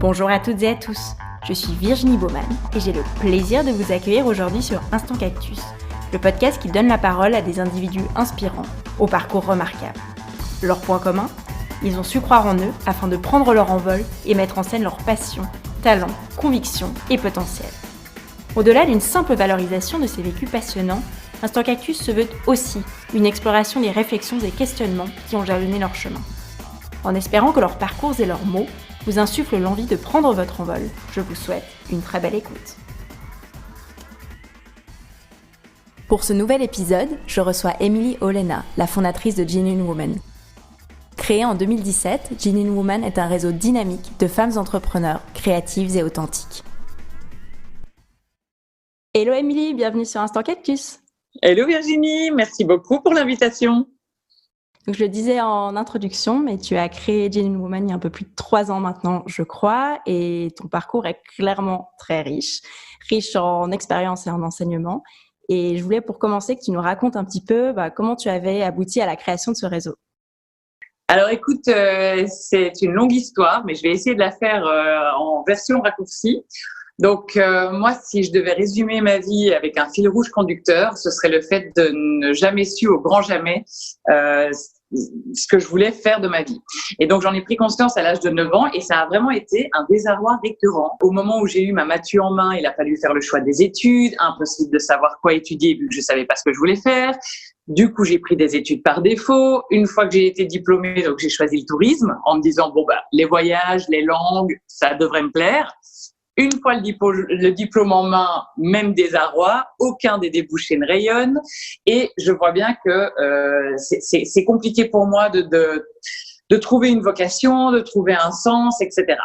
Bonjour à toutes et à tous, je suis Virginie Baumann et j'ai le plaisir de vous accueillir aujourd'hui sur Instant Cactus, le podcast qui donne la parole à des individus inspirants, au parcours remarquable. Leur point commun ? Ils ont su croire en eux afin de prendre leur envol et mettre en scène leurs passions, talents, convictions et potentiel. Au-delà d'une simple valorisation de ces vécus passionnants, Instant Cactus se veut aussi une exploration des réflexions et questionnements qui ont jalonné leur chemin. En espérant que leurs parcours et leurs mots vous insufflent l'envie de prendre votre envol, je vous souhaite une très belle écoute. Pour ce nouvel épisode, je reçois Emily Olena, la fondatrice de Genuine Woman. Créée en 2017, Genuine Woman est un réseau dynamique de femmes entrepreneurs, créatives et authentiques. Hello Emily, bienvenue sur Instant Cactus. Hello Virginie, merci beaucoup pour l'invitation. Donc, je le disais en introduction, mais tu as créé Genuine Woman il y a un peu plus de 3 ans maintenant, je crois, et ton parcours est clairement très riche en expérience et en enseignement. Et je voulais pour commencer que tu nous racontes un petit peu comment tu avais abouti à la création de ce réseau. Alors écoute, c'est une longue histoire, mais je vais essayer de la faire en version raccourcie. Donc moi, si je devais résumer ma vie avec un fil rouge conducteur, ce serait le fait de ne jamais su au grand jamais ce que je voulais faire de ma vie. Et donc j'en ai pris conscience à l'âge de 9 ans et ça a vraiment été un désarroi récurrent. Au moment où j'ai eu ma matu en main, il a fallu faire le choix des études, impossible de savoir quoi étudier vu que je savais pas ce que je voulais faire. Du coup, j'ai pris des études par défaut. Une fois que j'ai été diplômée, donc j'ai choisi le tourisme en me disant les voyages, les langues, ça devrait me plaire. Une fois le diplôme en main, même désarroi, aucun des débouchés ne rayonne et je vois bien que c'est compliqué pour moi de trouver une vocation, de trouver un sens, etc.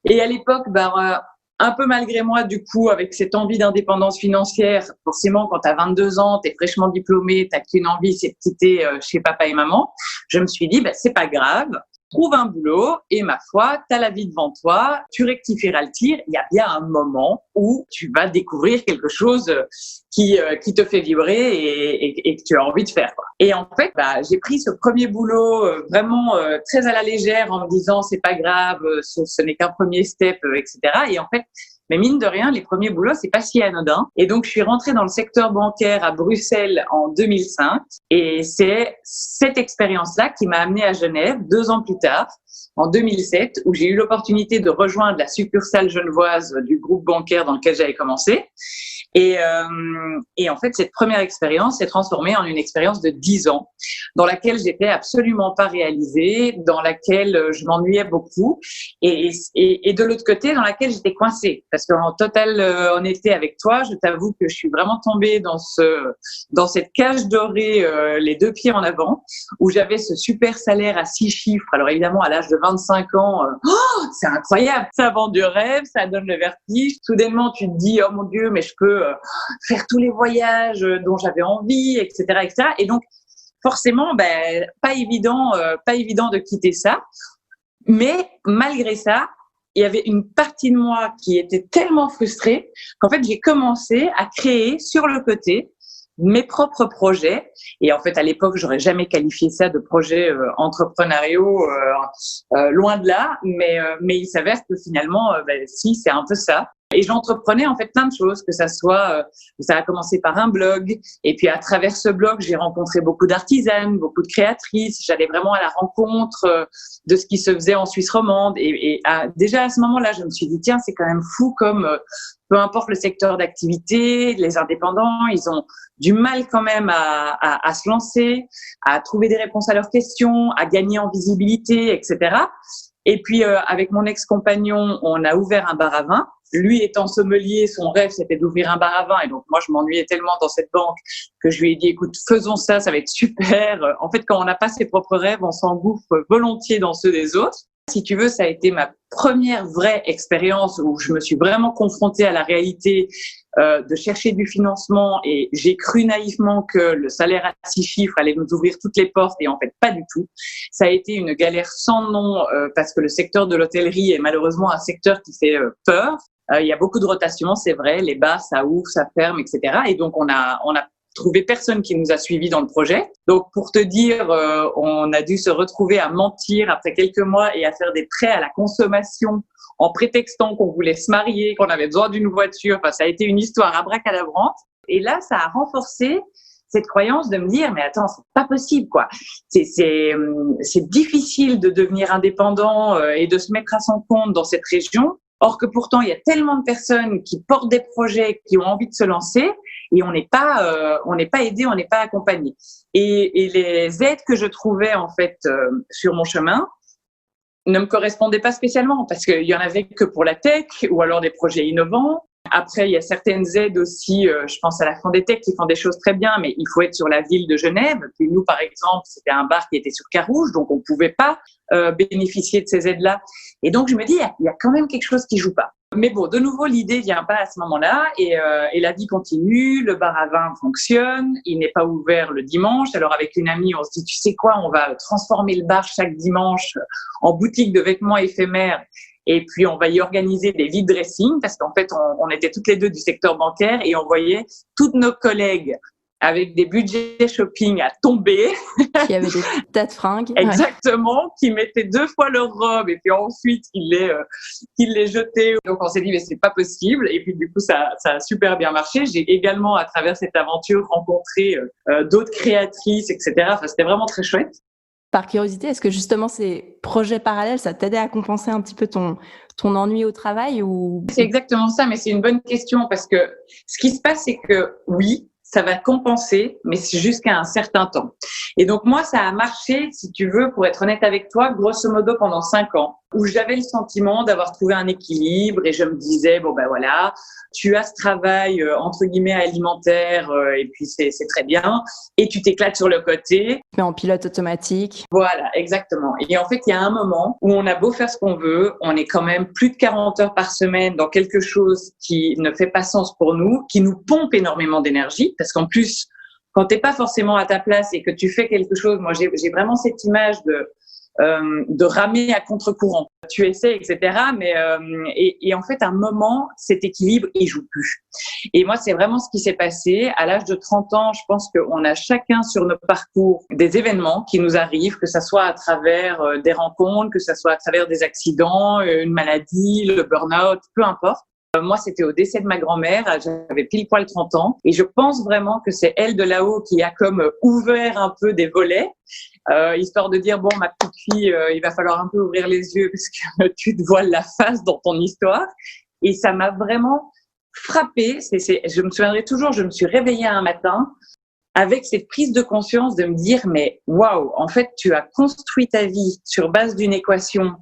Et à l'époque, un peu malgré moi, du coup, avec cette envie d'indépendance financière, forcément, quand tu as 22 ans, tu es fraîchement diplômé, tu qu'une envie, c'est de quitter chez papa et maman, je me suis dit, c'est pas grave. Trouve un boulot et ma foi, tu as la vie devant toi, tu rectifieras le tir. Il y a bien un moment où tu vas découvrir quelque chose qui te fait vibrer et que tu as envie de faire, quoi. Et en fait, j'ai pris ce premier boulot vraiment très à la légère en me disant c'est pas grave, ce n'est qu'un premier step, etc. Et en fait, mais mine de rien, les premiers boulots, c'est pas si anodin. Et donc, je suis rentrée dans le secteur bancaire à Bruxelles en 2005. Et c'est cette expérience-là qui m'a amenée à Genève 2 ans plus tard, en 2007, où j'ai eu l'opportunité de rejoindre la succursale genevoise du groupe bancaire dans lequel j'avais commencé. Et en fait, cette première expérience s'est transformée en une expérience de 10 ans, dans laquelle j'étais absolument pas réalisée, dans laquelle je m'ennuyais beaucoup, et de l'autre côté, dans laquelle j'étais coincée. Parce qu'en totale honnêteté avec toi, je t'avoue que je suis vraiment tombée dans cette cage dorée, les 2 pieds en avant, où j'avais ce super salaire à 6 chiffres. Alors évidemment, à l'âge de 25 ans, c'est incroyable, ça vend du rêve, ça donne le vertige. Soudainement, tu te dis, oh mon Dieu, mais je peux faire tous les voyages dont j'avais envie, etc., etc. Et donc, forcément, pas évident de quitter ça. Mais malgré ça, il y avait une partie de moi qui était tellement frustrée qu'en fait, j'ai commencé à créer sur le côté mes propres projets. Et en fait, à l'époque, j'aurais jamais qualifié ça de projet entrepreneuriaux, loin de là. Mais il s'avère que finalement, si, c'est un peu ça. Et j'entreprenais en fait plein de choses, que ça a commencé par un blog, et puis à travers ce blog, j'ai rencontré beaucoup d'artisanes, beaucoup de créatrices. J'allais vraiment à la rencontre de ce qui se faisait en Suisse romande. Déjà à ce moment-là, je me suis dit tiens, c'est quand même fou comme peu importe le secteur d'activité, les indépendants, ils ont du mal quand même à se lancer, à trouver des réponses à leurs questions, à gagner en visibilité, etc. Et puis avec mon ex-compagnon, on a ouvert un bar à vin. Lui étant sommelier, son rêve c'était d'ouvrir un bar à vin, et donc moi je m'ennuyais tellement dans cette banque que je lui ai dit écoute, faisons ça, ça va être super. En fait, quand on n'a pas ses propres rêves, on s'engouffre volontiers dans ceux des autres. Si tu veux, ça a été ma première vraie expérience où je me suis vraiment confrontée à la réalité de chercher du financement, et j'ai cru naïvement que le salaire à 6 chiffres allait nous ouvrir toutes les portes, et en fait pas du tout. Ça a été une galère sans nom parce que le secteur de l'hôtellerie est malheureusement un secteur qui fait peur. Il y a beaucoup de rotations, c'est vrai, les bars ça ouvre, ça ferme, etc. Et donc on a trouvé personne qui nous a suivis dans le projet. Donc, pour te dire, on a dû se retrouver à mentir après quelques mois et à faire des prêts à la consommation en prétextant qu'on voulait se marier, qu'on avait besoin d'une voiture. Enfin, ça a été une histoire abracadabrante. Et là, ça a renforcé cette croyance de me dire, mais attends, c'est pas possible, quoi. C'est difficile de devenir indépendant et de se mettre à son compte dans cette région. Or que pourtant, il y a tellement de personnes qui portent des projets, qui ont envie de se lancer, et on n'est pas aidé, on n'est pas accompagné. Et les aides que je trouvais en fait sur mon chemin ne me correspondaient pas spécialement parce qu'il y en avait que pour la tech ou alors des projets innovants. Après, il y a certaines aides aussi, je pense à la Fondetech qui font des choses très bien, mais il faut être sur la ville de Genève. Puis nous, par exemple, c'était un bar qui était sur Carouge, donc on ne pouvait pas bénéficier de ces aides-là. Et donc, je me dis, il y a quand même quelque chose qui joue pas. Mais bon, de nouveau, l'idée vient pas à ce moment-là et la vie continue, le bar à vin fonctionne, il n'est pas ouvert le dimanche. Alors avec une amie, on se dit, tu sais quoi, on va transformer le bar chaque dimanche en boutique de vêtements éphémères. Et puis, on va y organiser des vide dressing parce qu'en fait, on était toutes les deux du secteur bancaire et on voyait toutes nos collègues avec des budgets shopping à tomber. Qui avaient des tas de fringues. Exactement, ouais. Qui mettaient 2 fois leur robe et puis ensuite, qu'ils les jetaient. Donc, on s'est dit, mais c'est pas possible. Et puis, du coup, ça a super bien marché. J'ai également, à travers cette aventure, rencontré d'autres créatrices, etc. Enfin, c'était vraiment très chouette. Par curiosité, est-ce que justement ces projets parallèles, ça t'aidait à compenser un petit peu ton ennui au travail ou... C'est exactement ça, mais c'est une bonne question parce que ce qui se passe, c'est que oui, ça va compenser, mais c'est jusqu'à un certain temps. Et donc moi, ça a marché, si tu veux, pour être honnête avec toi, grosso modo pendant 5 ans, où j'avais le sentiment d'avoir trouvé un équilibre et je me disais, bon ben voilà, tu as ce travail entre guillemets alimentaire et puis c'est très bien et tu t'éclates sur le côté. Mais en pilote automatique. Voilà, exactement. Et en fait, il y a un moment où on a beau faire ce qu'on veut, on est quand même plus de 40 heures par semaine dans quelque chose qui ne fait pas sens pour nous, qui nous pompe énormément d'énergie parce qu'en plus, quand t'es pas forcément à ta place et que tu fais quelque chose, moi j'ai vraiment cette image de ramer à contre-courant. Tu essaies, etc. Mais et en fait, à un moment, cet équilibre, il joue plus. Et moi, c'est vraiment ce qui s'est passé. À l'âge de 30 ans, je pense qu'on a chacun sur nos parcours des événements qui nous arrivent, que ça soit à travers des rencontres, que ça soit à travers des accidents, une maladie, le burn-out, peu importe. Moi, c'était au décès de ma grand-mère, j'avais pile poil 30 ans et je pense vraiment que c'est elle de là-haut qui a comme ouvert un peu des volets, histoire de dire, bon, ma petite fille, il va falloir un peu ouvrir les yeux parce que tu te voiles la face dans ton histoire. Et ça m'a vraiment frappée. Je me souviendrai toujours, je me suis réveillée un matin avec cette prise de conscience de me dire, mais waouh, en fait, tu as construit ta vie sur base d'une équation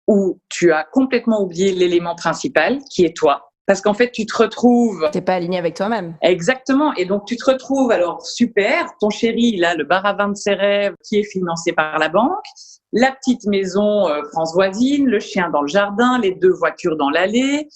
où tu as complètement oublié l'élément principal, qui est toi. Parce qu'en fait, tu te retrouves... T'es pas aligné avec toi-même. Exactement. Et donc, tu te retrouves, alors super, ton chéri, il a le bar à vin de ses rêves qui est financé par la banque, la petite maison France voisine, le chien dans le jardin, les 2 voitures dans l'allée,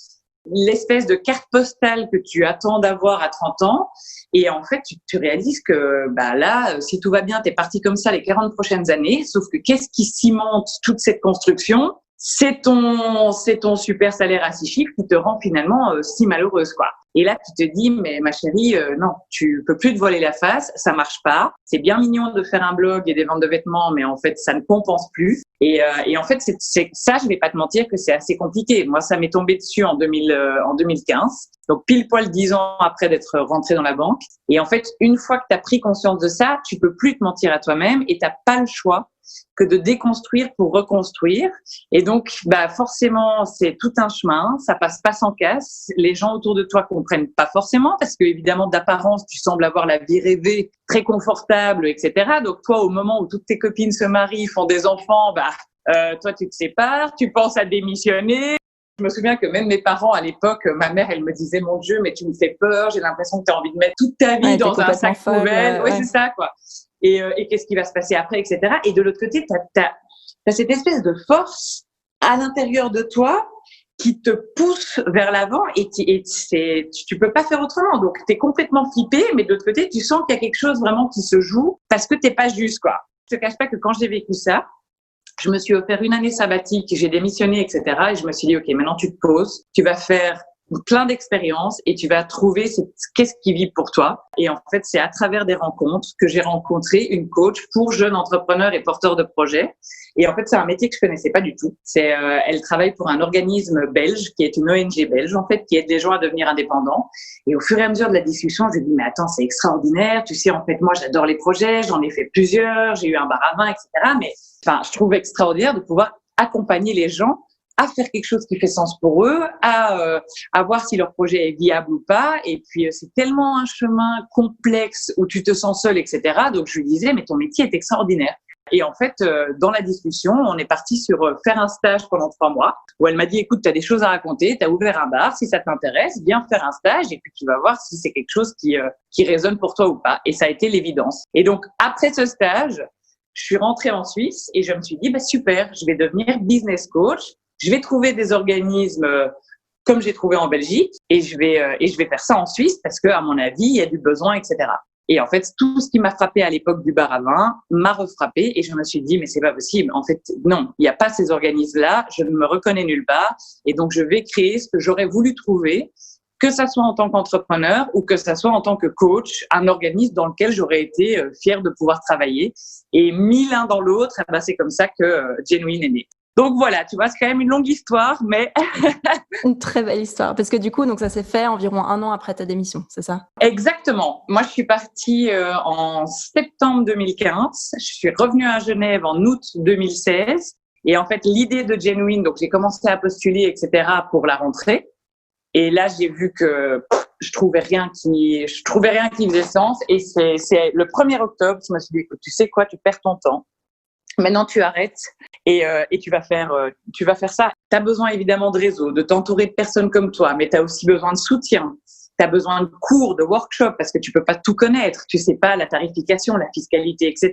l'espèce de carte postale que tu attends d'avoir à 30 ans. Et en fait, tu réalises que bah là, si tout va bien, t'es parti comme ça les 40 prochaines années. Sauf que qu'est-ce qui cimente toute cette construction ? C'est ton super salaire à 6 chiffres qui te rend finalement si malheureuse, quoi. Et là, tu te dis, mais ma chérie, non, tu peux plus te voiler la face, ça marche pas. C'est bien mignon de faire un blog et des ventes de vêtements, mais en fait, ça ne compense plus. Et en fait, c'est ça, je vais pas te mentir que c'est assez compliqué. Moi, ça m'est tombé dessus en 2015. Donc, pile poil 10 ans après d'être rentrée dans la banque. Et en fait, une fois que tu as pris conscience de ça, tu peux plus te mentir à toi-même et t'as pas le choix que de déconstruire pour reconstruire. Et donc, bah, forcément, c'est tout un chemin. Ça passe pas sans casse. Les gens autour de toi comprennent pas forcément parce que, évidemment, d'apparence, tu sembles avoir la vie rêvée, très confortable, etc. Donc, toi, au moment où toutes tes copines se marient, font des enfants, bah, toi, tu te sépares, tu penses à démissionner. Je me souviens que même mes parents, à l'époque, ma mère, elle me disait, mon Dieu, mais tu me fais peur, j'ai l'impression que tu as envie de mettre toute ta vie dans un sac poubelle. Ouais, c'est ça, quoi. Et qu'est-ce qui va se passer après, etc. Et de l'autre côté, t'as cette espèce de force à l'intérieur de toi qui te pousse vers l'avant tu peux pas faire autrement. Donc, t'es complètement flippé, mais de l'autre côté, tu sens qu'il y a quelque chose vraiment qui se joue parce que t'es pas juste, quoi. Je te cache pas que quand j'ai vécu ça, je me suis offert une année sabbatique, j'ai démissionné, etc. Et je me suis dit, OK, maintenant tu te poses, tu vas faire plein d'expériences et tu vas trouver qu'est-ce qui vit pour toi. Et en fait, c'est à travers des rencontres que j'ai rencontré une coach pour jeunes entrepreneurs et porteurs de projets. Et en fait, c'est un métier que je connaissais pas du tout. Elle travaille pour un organisme belge qui est une ONG belge, en fait, qui aide les gens à devenir indépendants. Et au fur et à mesure de la discussion, je lui dis, mais attends, c'est extraordinaire. Tu sais, en fait, moi, j'adore les projets. J'en ai fait plusieurs. J'ai eu un bar à vin, etc. Mais, enfin, je trouve extraordinaire de pouvoir accompagner les gens à faire quelque chose qui fait sens pour eux, à voir si leur projet est viable ou pas. Et puis, c'est tellement un chemin complexe où tu te sens seul, etc. Donc, je lui disais, mais ton métier est extraordinaire. Et en fait, dans la discussion, on est parti sur faire un stage pendant 3 mois où elle m'a dit, écoute, tu as des choses à raconter, tu as ouvert un bar, si ça t'intéresse, viens faire un stage et puis tu vas voir si c'est quelque chose qui résonne pour toi ou pas. Et ça a été l'évidence. Et donc, après ce stage, je suis rentrée en Suisse et je me suis dit, bah, super, je vais devenir business coach. Je vais trouver des organismes comme j'ai trouvé en Belgique et je vais faire ça en Suisse parce que, à mon avis, il y a du besoin, etc. Et en fait, tout ce qui m'a frappé à l'époque du bar à vin m'a refrappé et je me suis dit, mais c'est pas possible. En fait, non, il n'y a pas ces organismes-là. Je ne me reconnais nulle part. Et donc, je vais créer ce que j'aurais voulu trouver, que ça soit en tant qu'entrepreneur ou que ça soit en tant que coach, un organisme dans lequel j'aurais été fière de pouvoir travailler. Et mis l'un dans l'autre, c'est comme ça que Genuine est né. Donc voilà, tu vois, c'est quand même une longue histoire, mais... Une très belle histoire. Parce que du coup, donc ça s'est fait environ 1 an après ta démission, c'est ça? Exactement. Moi, je suis partie en septembre 2015. Je suis revenue à Genève en août 2016. Et en fait, l'idée de Genuine, donc j'ai commencé à postuler, etc. pour la rentrée. Et là, j'ai vu que je trouvais rien qui faisait sens. Et c'est le 1er octobre, je me suis dit, écoute, tu sais quoi, tu perds ton temps. Maintenant, tu arrêtes et tu vas faire ça. Tu as besoin évidemment de réseau, de t'entourer de personnes comme toi, mais tu as aussi besoin de soutien. Tu as besoin de cours, de workshops parce que tu peux pas tout connaître. Tu sais pas la tarification, la fiscalité, etc.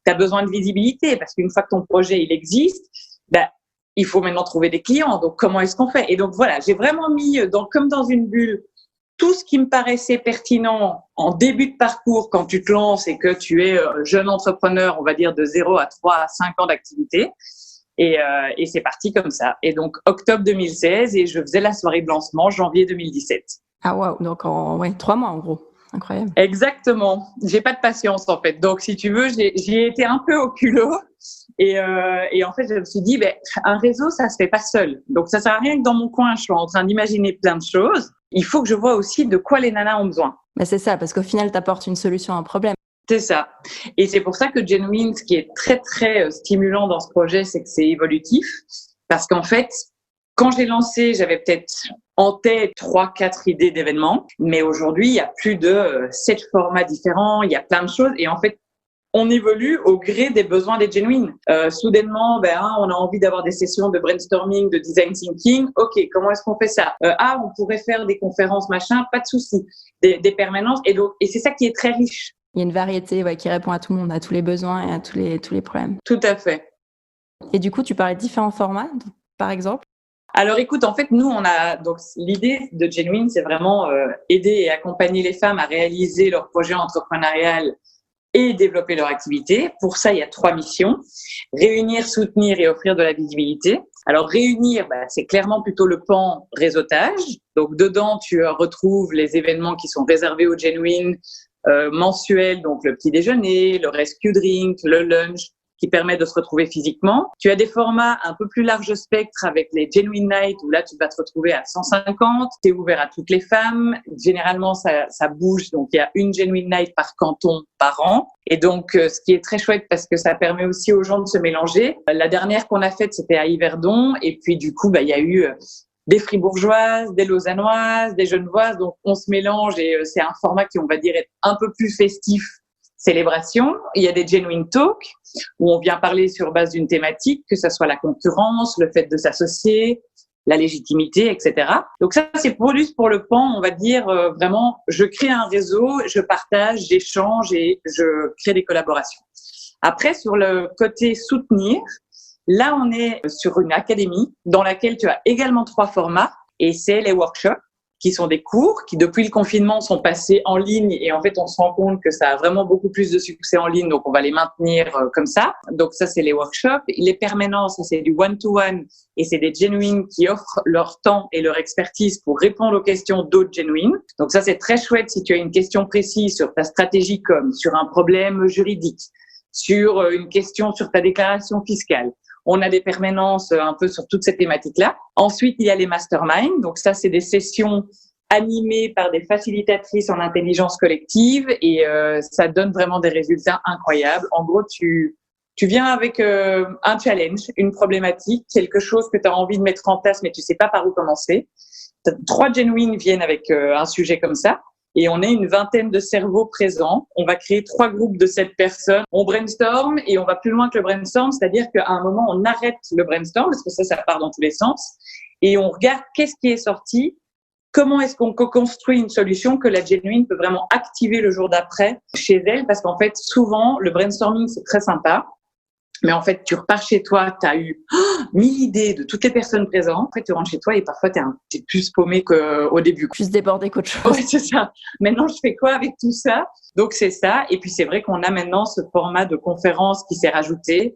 Tu as besoin de visibilité parce qu'une fois que ton projet il existe, il faut maintenant trouver des clients. Donc, comment est-ce qu'on fait? Et donc, voilà, j'ai vraiment mis comme dans une bulle tout ce qui me paraissait pertinent en début de parcours quand tu te lances et que tu es jeune entrepreneur, on va dire de 0 à 3 à 5 ans d'activité. Et c'est parti comme ça. Et donc, octobre 2016 et je faisais la soirée de lancement janvier 2017. Ah waouh, donc en 3 mois en gros. Incroyable. Exactement. J'ai pas de patience en fait. Donc, si tu veux, j'y ai été un peu au culot. Et en fait, je me suis dit, un réseau, ça se fait pas seul. Donc, ça sert à rien que dans mon coin, je suis en train d'imaginer plein de choses. Il faut que je vois aussi de quoi les nanas ont besoin. Mais c'est ça, parce qu'au final, tu apportes une solution à un problème. C'est ça. Et c'est pour ça que Genuine, ce qui est très, très stimulant dans ce projet, c'est que c'est évolutif. Parce qu'en fait, quand j'ai lancé, j'avais peut-être en tête 3-4 idées d'événements. Mais aujourd'hui, il y a plus de 7 formats différents. Il y a plein de choses. Et en fait, on évolue au gré des besoins des Genuine. Soudainement, on a envie d'avoir des sessions de brainstorming, de design thinking. OK, comment est-ce qu'on fait ça? On pourrait faire des conférences, machin, pas de souci. Des permanences. Et c'est ça qui est très riche. Il y a une variété qui répond à tout le monde, à tous les besoins et à tous les problèmes. Tout à fait. Et du coup, tu parlais de différents formats, par exemple? Alors écoute, en fait, nous, donc l'idée de Genuine, c'est vraiment aider et accompagner les femmes à réaliser leur projet entrepreneurial et développer leur activité. Pour ça, il y a 3 missions. Réunir, soutenir et offrir de la visibilité. Alors, réunir, c'est clairement plutôt le pan réseautage. Donc, dedans, tu retrouves les événements qui sont réservés aux Genuine mensuels, donc le petit déjeuner, le rescue drink, le lunch, qui permet de se retrouver physiquement. Tu as des formats un peu plus large spectre avec les Genuine Night où là, tu vas te retrouver à 150. Tu es ouvert à toutes les femmes. Généralement, ça bouge. Donc, il y a une Genuine Night par canton par an. Et donc, ce qui est très chouette parce que ça permet aussi aux gens de se mélanger. La dernière qu'on a faite, c'était à Yverdon. Et puis, du coup, il y a eu des fribourgeoises, des lausannoises, des genevoises. Donc, on se mélange et c'est un format qui, on va dire, est un peu plus festif. Célébration, il y a des Genuine Talk où on vient parler sur base d'une thématique, que ce soit la concurrence, le fait de s'associer, la légitimité, etc. Donc ça, c'est plus pour le pan, on va dire vraiment, je crée un réseau, je partage, j'échange et je crée des collaborations. Après, sur le côté soutenir, là, on est sur une académie dans laquelle tu as également 3 formats et c'est les workshops qui sont des cours qui, depuis le confinement, sont passés en ligne. Et en fait, on se rend compte que ça a vraiment beaucoup plus de succès en ligne. Donc, on va les maintenir comme ça. Donc, ça, c'est les workshops. Les permanences, c'est du one-to-one. Et c'est des genuines qui offrent leur temps et leur expertise pour répondre aux questions d'autres genuines. Donc, ça, c'est très chouette si tu as une question précise sur ta stratégie com, sur un problème juridique, sur une question sur ta déclaration fiscale. On a des permanences un peu sur toutes ces thématiques-là. Ensuite, il y a les masterminds. Donc ça, c'est des sessions animées par des facilitatrices en intelligence collective et ça donne vraiment des résultats incroyables. En gros, tu viens avec un challenge, une problématique, quelque chose que tu as envie de mettre en place, mais tu sais pas par où commencer. 3 genuines viennent avec un sujet comme ça. Et on est une vingtaine de cerveaux présents. On va créer 3 groupes de 7 personnes. On brainstorm et on va plus loin que le brainstorm, c'est-à-dire qu'à un moment, on arrête le brainstorm parce que ça part dans tous les sens et on regarde qu'est-ce qui est sorti, comment est-ce qu'on co-construit une solution que la genuine peut vraiment activer le jour d'après chez elle parce qu'en fait, souvent, le brainstorming, c'est très sympa. Mais en fait, tu repars chez toi, tu as eu 1000 idées de toutes les personnes présentes. Après, tu rentres chez toi et parfois, t'es plus paumé qu'au début. Plus débordé qu'autre chose. Ouais, c'est ça. Maintenant, je fais quoi avec tout ça? Donc, c'est ça. Et puis, c'est vrai qu'on a maintenant ce format de conférence qui s'est rajouté,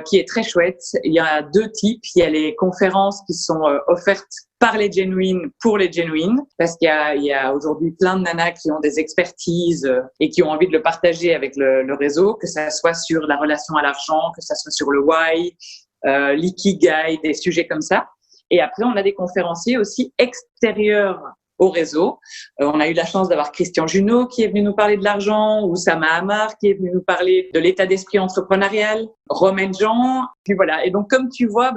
qui est très chouette. Il y a 2 types. Il y a les conférences qui sont offertes par les genuines pour les genuines, parce qu'il y a aujourd'hui plein de nanas qui ont des expertises et qui ont envie de le partager avec le réseau, que ça soit sur la relation à l'argent, que ça soit sur le why, l'ikigai, des sujets comme ça. Et après, on a des conférenciers aussi extérieurs au réseau. On a eu la chance d'avoir Christian Junot qui est venu nous parler de l'argent, ou Sama Amar qui est venu nous parler de l'état d'esprit entrepreneurial, Romain Jean. Puis voilà. Et donc, comme tu vois,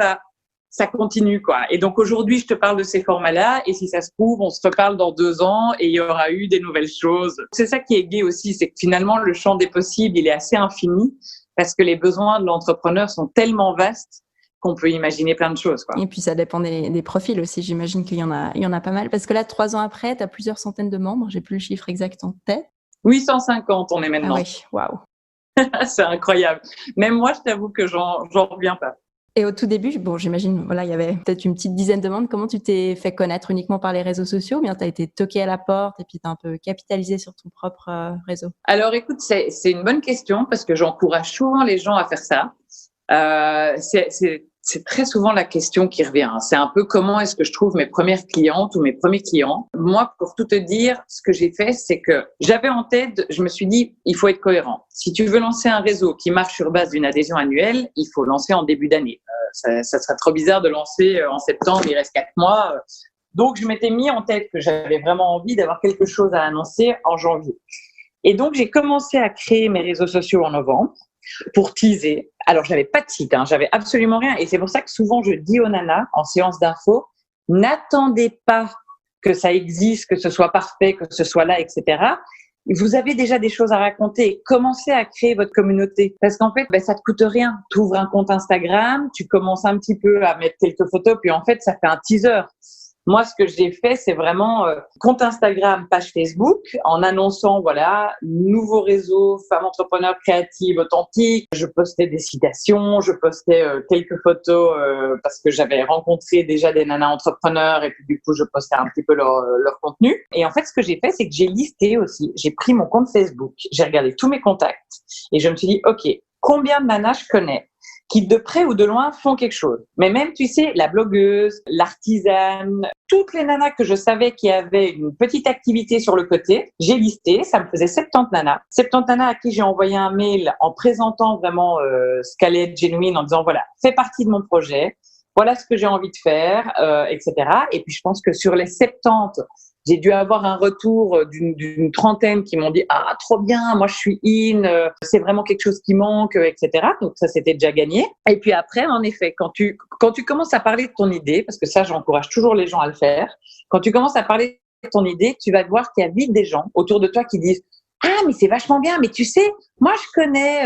ça continue, quoi. Et donc, aujourd'hui, je te parle de ces formats-là. Et si ça se trouve, on se reparle dans 2 ans et il y aura eu des nouvelles choses. C'est ça qui est gai aussi, c'est que finalement, le champ des possibles, il est assez infini parce que les besoins de l'entrepreneur sont tellement vastes qu'on peut imaginer plein de choses, quoi. Et puis, ça dépend des profils aussi. J'imagine qu'il y en a pas mal. Parce que là, 3 ans après, tu as plusieurs centaines de membres. J'ai plus le chiffre exact en tête. 850, on est maintenant. Ah oui, waouh. C'est incroyable. Même moi, je t'avoue que j'en reviens pas. Et au tout début, bon, j'imagine, voilà, il y avait peut-être une petite dizaine de membres. Comment tu t'es fait connaître uniquement par les réseaux sociaux ou bien tu as été toqué à la porte et puis tu as un peu capitalisé sur ton propre réseau? Alors, écoute, c'est une bonne question parce que j'encourage souvent les gens à faire ça. C'est très souvent la question qui revient. C'est un peu comment est-ce que je trouve mes premières clientes ou mes premiers clients. Moi, pour tout te dire, ce que j'ai fait, c'est que j'avais en tête, je me suis dit, il faut être cohérent. Si tu veux lancer un réseau qui marche sur base d'une adhésion annuelle, il faut lancer en début d'année. Ça serait trop bizarre de lancer en septembre, il reste 4 mois. Donc, je m'étais mis en tête que j'avais vraiment envie d'avoir quelque chose à annoncer en janvier. Et donc, j'ai commencé à créer mes réseaux sociaux en novembre pour teaser. Alors, j'avais pas de site, j'avais absolument rien. Et c'est pour ça que souvent, je dis aux nanas en séance d'info, n'attendez pas que ça existe, que ce soit parfait, que ce soit là, etc. Vous avez déjà des choses à raconter. Commencez à créer votre communauté. Parce qu'en fait, ça te coûte rien. Tu ouvres un compte Instagram, tu commences un petit peu à mettre quelques photos, puis en fait, ça fait un teaser. Moi, ce que j'ai fait, c'est vraiment compte Instagram, page Facebook, en annonçant, voilà, nouveau réseau, femmes entrepreneurs créatives, authentiques. Je postais des citations, je postais quelques photos parce que j'avais rencontré déjà des nanas entrepreneurs et puis du coup, je postais un petit peu leur contenu. Et en fait, ce que j'ai fait, c'est que j'ai listé aussi. J'ai pris mon compte Facebook, j'ai regardé tous mes contacts et je me suis dit, OK, combien de nanas je connais qui de près ou de loin font quelque chose. Mais même, tu sais, la blogueuse, l'artisane, toutes les nanas que je savais qui avaient une petite activité sur le côté, j'ai listé, ça me faisait 70 nanas. 70 nanas à qui j'ai envoyé un mail en présentant vraiment ce qu'allait être Genuine, en disant, voilà, fais partie de mon projet, voilà ce que j'ai envie de faire, etc. Et puis, je pense que sur les 70, j'ai dû avoir un retour d'une trentaine qui m'ont dit « Ah, trop bien, moi je suis in, c'est vraiment quelque chose qui manque, etc. » Donc ça, c'était déjà gagné. Et puis après, en effet, quand tu commences à parler de ton idée, parce que ça, j'encourage toujours les gens à le faire, quand tu commences à parler de ton idée, tu vas voir qu'il y a vite des gens autour de toi qui disent « Ah, mais c'est vachement bien, mais tu sais, moi je connais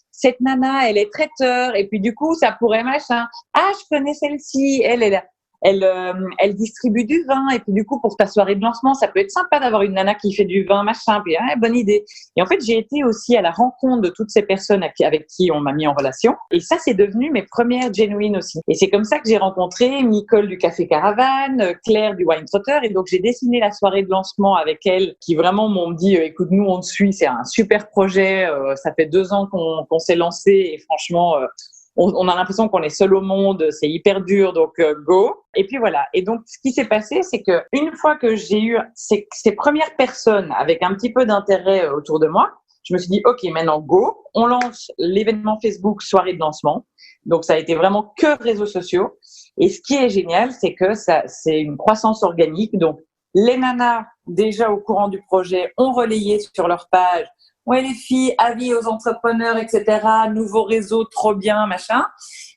cette nana, elle est traiteur, et puis du coup, ça pourrait machin. Ah, je connais celle-ci, elle est là. » Elle distribue du vin et puis du coup pour ta soirée de lancement, ça peut être sympa d'avoir une nana qui fait du vin, machin. Puis bonne idée. Et en fait, j'ai été aussi à la rencontre de toutes ces personnes avec qui on m'a mis en relation. Et ça, c'est devenu mes premières genuines aussi. Et c'est comme ça que j'ai rencontré Nicole du Café Caravane, Claire du Wine Trotter. Et donc j'ai dessiné la soirée de lancement avec elles, qui vraiment m'ont dit écoute, nous on te suit, c'est un super projet. Ça fait 2 ans qu'on s'est lancé et franchement. On a l'impression qu'on est seul au monde, c'est hyper dur, donc go. Et puis voilà. Et donc, ce qui s'est passé, c'est que une fois que j'ai eu ces premières personnes avec un petit peu d'intérêt autour de moi, je me suis dit, OK, maintenant go. On lance l'événement Facebook soirée de lancement. Donc, ça a été vraiment que réseaux sociaux. Et ce qui est génial, c'est que c'est une croissance organique. Donc, les nanas, déjà au courant du projet, ont relayé sur leur page. Ouais, les filles, avis aux entrepreneurs, etc. Nouveau réseau, trop bien, machin.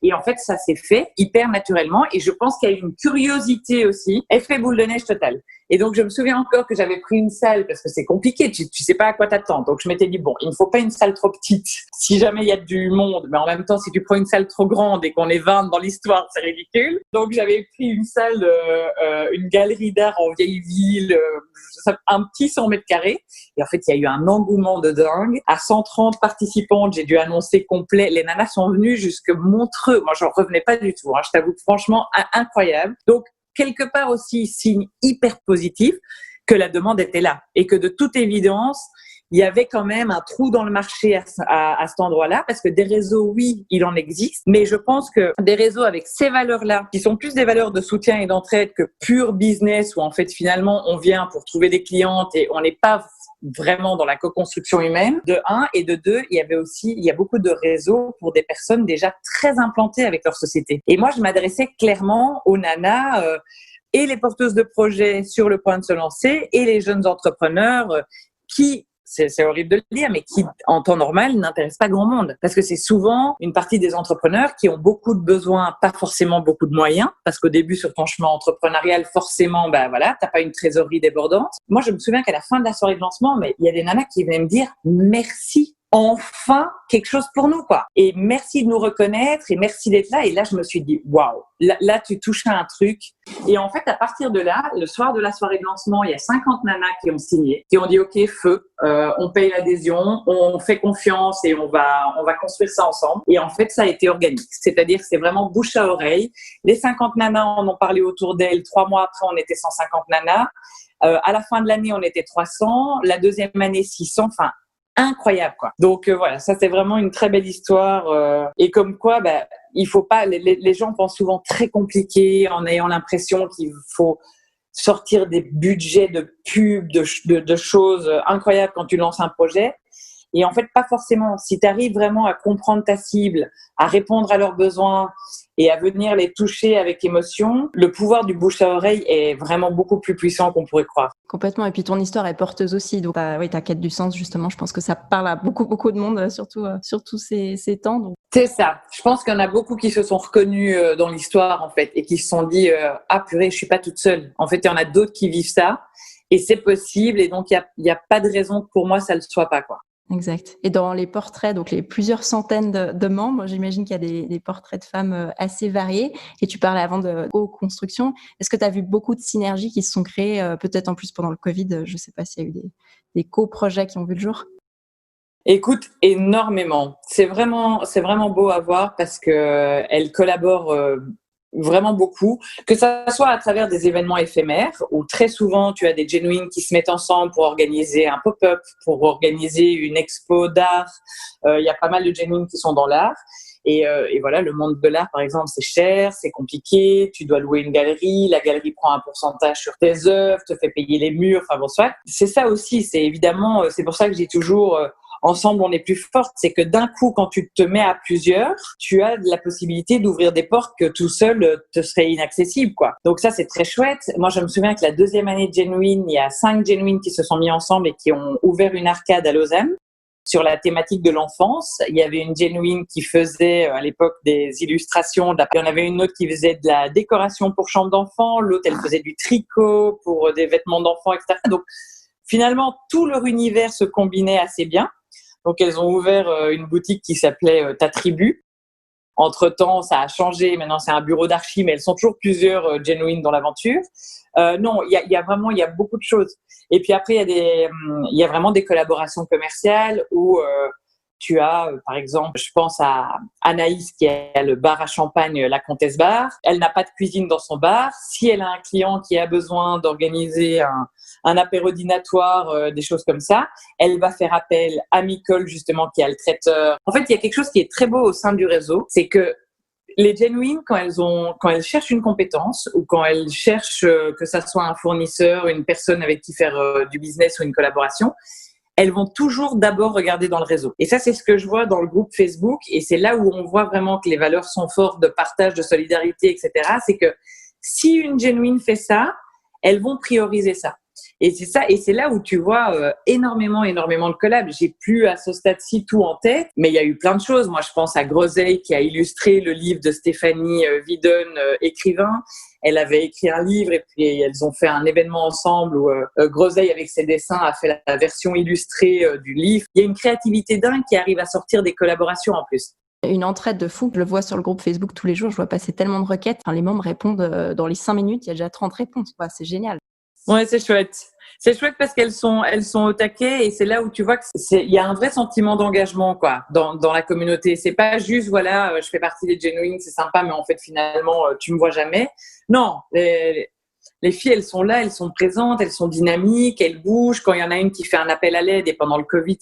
Et en fait, ça s'est fait hyper naturellement. Et je pense qu'il y a eu une curiosité aussi. Effet boule de neige totale. Et donc, je me souviens encore que j'avais pris une salle parce que c'est compliqué. Tu sais pas à quoi t'attendre. Donc, je m'étais dit, bon, il ne faut pas une salle trop petite si jamais il y a du monde. Mais en même temps, si tu prends une salle trop grande et qu'on est 20 dans l'histoire, c'est ridicule. Donc, j'avais pris une salle, une galerie d'art en vieille ville, un petit 100 mètres carrés. Et en fait, il y a eu un engouement de dingue. À 130 participantes, j'ai dû annoncer complet. Les nanas sont venues jusque Montreux. Moi, j'en revenais pas du tout. Je t'avoue, franchement, incroyable. Donc, quelque part aussi, signe hyper positif que la demande était là. Et que de toute évidence, il y avait quand même un trou dans le marché à cet endroit-là, parce que des réseaux, oui, il en existe, mais je pense que des réseaux avec ces valeurs-là, qui sont plus des valeurs de soutien et d'entraide que pure business, où en fait, finalement, on vient pour trouver des clientes et on n'est pas vraiment dans la co-construction humaine, de un, et de deux, il y a beaucoup de réseaux pour des personnes déjà très implantées avec leur société. Et moi, je m'adressais clairement aux nanas et les porteuses de projets sur le point de se lancer et les jeunes entrepreneurs qui, c'est horrible de le dire, mais qui, en temps normal, n'intéressent pas grand monde. Parce que c'est souvent une partie des entrepreneurs qui ont beaucoup de besoins, pas forcément beaucoup de moyens. Parce qu'au début, sur ton chemin entrepreneurial, forcément, voilà, t'as pas une trésorerie débordante. Moi, je me souviens qu'à la fin de la soirée de lancement, mais il y a des nanas qui venaient me dire merci. Enfin, quelque chose pour nous, quoi. Et merci de nous reconnaître et merci d'être là. Et là, je me suis dit, waouh, là, tu touches à un truc. Et en fait, à partir de là, le soir de la soirée de lancement, il y a 50 nanas qui ont signé, qui ont dit, OK, feu, on paye l'adhésion, on fait confiance et on va construire ça ensemble. Et en fait, ça a été organique. C'est-à-dire que c'est vraiment bouche à oreille. Les 50 nanas en ont parlé autour d'elles. 3 mois après, on était 150 nanas. À la fin de l'année, on était 300. La deuxième année, 600. Enfin, incroyable, quoi. Donc voilà, ça c'est vraiment une très belle histoire et comme quoi il faut pas, les gens pensent souvent très compliqué en ayant l'impression qu'il faut sortir des budgets de pub, de choses incroyables quand tu lances un projet. Et en fait, pas forcément. Si tu arrives vraiment à comprendre ta cible, à répondre à leurs besoins et à venir les toucher avec émotion, le pouvoir du bouche à oreille est vraiment beaucoup plus puissant qu'on pourrait croire. Complètement. Et puis ton histoire est porteuse aussi. Donc, ta quête du sens, justement, je pense que ça parle à beaucoup, beaucoup de monde, surtout ces temps. Donc. C'est ça. Je pense qu'il y en a beaucoup qui se sont reconnus dans l'histoire, en fait, et qui se sont dit ah purée, je suis pas toute seule. En fait, il y en a d'autres qui vivent ça et c'est possible. Et donc, il y a pas de raison que pour moi, ça le soit pas, quoi. Exact. Et dans les portraits, donc les plusieurs centaines de membres, j'imagine qu'il y a des portraits de femmes assez variés. Et tu parlais avant de co-construction. Est-ce que tu as vu beaucoup de synergies qui se sont créées, peut-être en plus pendant le Covid? Je ne sais pas s'il y a eu des co-projets qui ont vu le jour. Écoute, énormément. C'est vraiment beau à voir parce que elles collaborent vraiment beaucoup, que ça soit à travers des événements éphémères où très souvent tu as des genuines qui se mettent ensemble pour organiser un pop-up, pour organiser une expo d'art. Il y a pas mal de genuines qui sont dans l'art. Et voilà, le monde de l'art, par exemple, c'est cher, c'est compliqué. Tu dois louer une galerie, la galerie prend un pourcentage sur tes œuvres, te fait payer les murs. Enfin bon, soit. C'est ça aussi. C'est évidemment, c'est pour ça que j'ai toujours ensemble, on est plus forte. C'est que d'un coup, quand tu te mets à plusieurs, tu as la possibilité d'ouvrir des portes que tout seul te serait inaccessible, quoi. Donc ça, c'est très chouette. Moi, je me souviens que la deuxième année de Genuine, il y a 5 Genuines qui se sont mis ensemble et qui ont ouvert une arcade à Lausanne sur la thématique de l'enfance. Il y avait une genuine qui faisait à l'époque des illustrations. Il y en avait une autre qui faisait de la décoration pour chambre d'enfants. L'autre, elle faisait du tricot pour des vêtements d'enfants, etc. Donc, finalement, tout leur univers se combinait assez bien. Donc, elles ont ouvert une boutique qui s'appelait Ta Tribu. Entre-temps, ça a changé. Maintenant, c'est un bureau d'archi, mais elles sont toujours plusieurs genuine dans l'aventure. Non, il y a beaucoup de choses. Et puis après, il y a vraiment des collaborations commerciales où tu as, par exemple, je pense à Anaïs qui a le bar à champagne, la Comtesse Bar. Elle n'a pas de cuisine dans son bar. Si elle a un client qui a besoin d'organiser un apéro dînatoire, des choses comme ça, elle va faire appel à Micole, justement, qui a le traiteur. En fait, il y a quelque chose qui est très beau au sein du réseau, c'est que les genuines, quand elles cherchent une compétence ou quand elles cherchent que ça soit un fournisseur, une personne avec qui faire du business ou une collaboration, elles vont toujours d'abord regarder dans le réseau. Et ça, c'est ce que je vois dans le groupe Facebook. Et c'est là où on voit vraiment que les valeurs sont fortes de partage, de solidarité, etc. C'est que si une genuine fait ça, elles vont prioriser ça. Et c'est ça, et c'est là où tu vois énormément de collabs. J'ai plus à ce stade-ci tout en tête, mais il y a eu plein de choses. Moi, je pense à Groseille qui a illustré le livre de Stéphanie Vidon, écrivain. Elle avait écrit un livre et puis elles ont fait un événement ensemble où Groseille, avec ses dessins, a fait la version illustrée du livre. Il y a une créativité dingue qui arrive à sortir des collaborations en plus. Une entraide de fou. Je le vois sur le groupe Facebook tous les jours. Je vois passer tellement de requêtes. Enfin, les membres répondent dans les 5 minutes. Il y a déjà 30 réponses. C'est génial. Ouais, c'est chouette. C'est chouette parce qu'elles sont au taquet et c'est là où tu vois que il y a un vrai sentiment d'engagement, quoi, dans la communauté. C'est pas juste, voilà, je fais partie des genuines, c'est sympa, mais en fait, finalement, tu me vois jamais. Non. Les filles, elles sont là, elles sont présentes, elles sont dynamiques, elles bougent. Quand il y en a une qui fait un appel à l'aide, et pendant le Covid,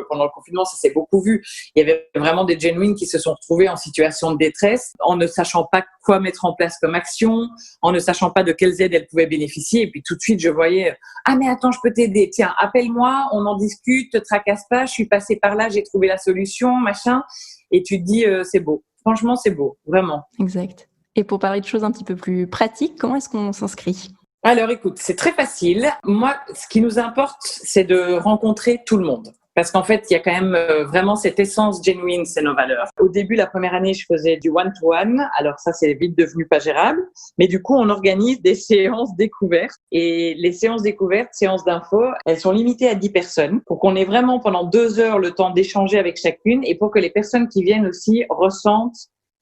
pendant le confinement, ça s'est beaucoup vu. Il y avait vraiment des genuines qui se sont retrouvées en situation de détresse, en ne sachant pas quoi mettre en place comme action, en ne sachant pas de quelles aides elles pouvaient bénéficier. Et puis tout de suite, je voyais, ah mais attends, je peux t'aider. Tiens, appelle-moi, on en discute, te tracasse pas, je suis passée par là, j'ai trouvé la solution, machin. Et tu te dis, c'est beau. Franchement, c'est beau, vraiment. Exact. Et pour parler de choses un petit peu plus pratiques, comment est-ce qu'on s'inscrit ? Alors écoute, c'est très facile. Moi, ce qui nous importe, c'est de rencontrer tout le monde. Parce qu'en fait, il y a quand même vraiment cette essence genuine, c'est nos valeurs. Au début, la première année, je faisais du one-to-one. Alors ça, c'est vite devenu pas gérable. Mais du coup, on organise des séances découvertes. Et les séances découvertes, séances d'info, elles sont limitées à 10 personnes pour qu'on ait vraiment pendant 2 heures le temps d'échanger avec chacune et pour que les personnes qui viennent aussi ressentent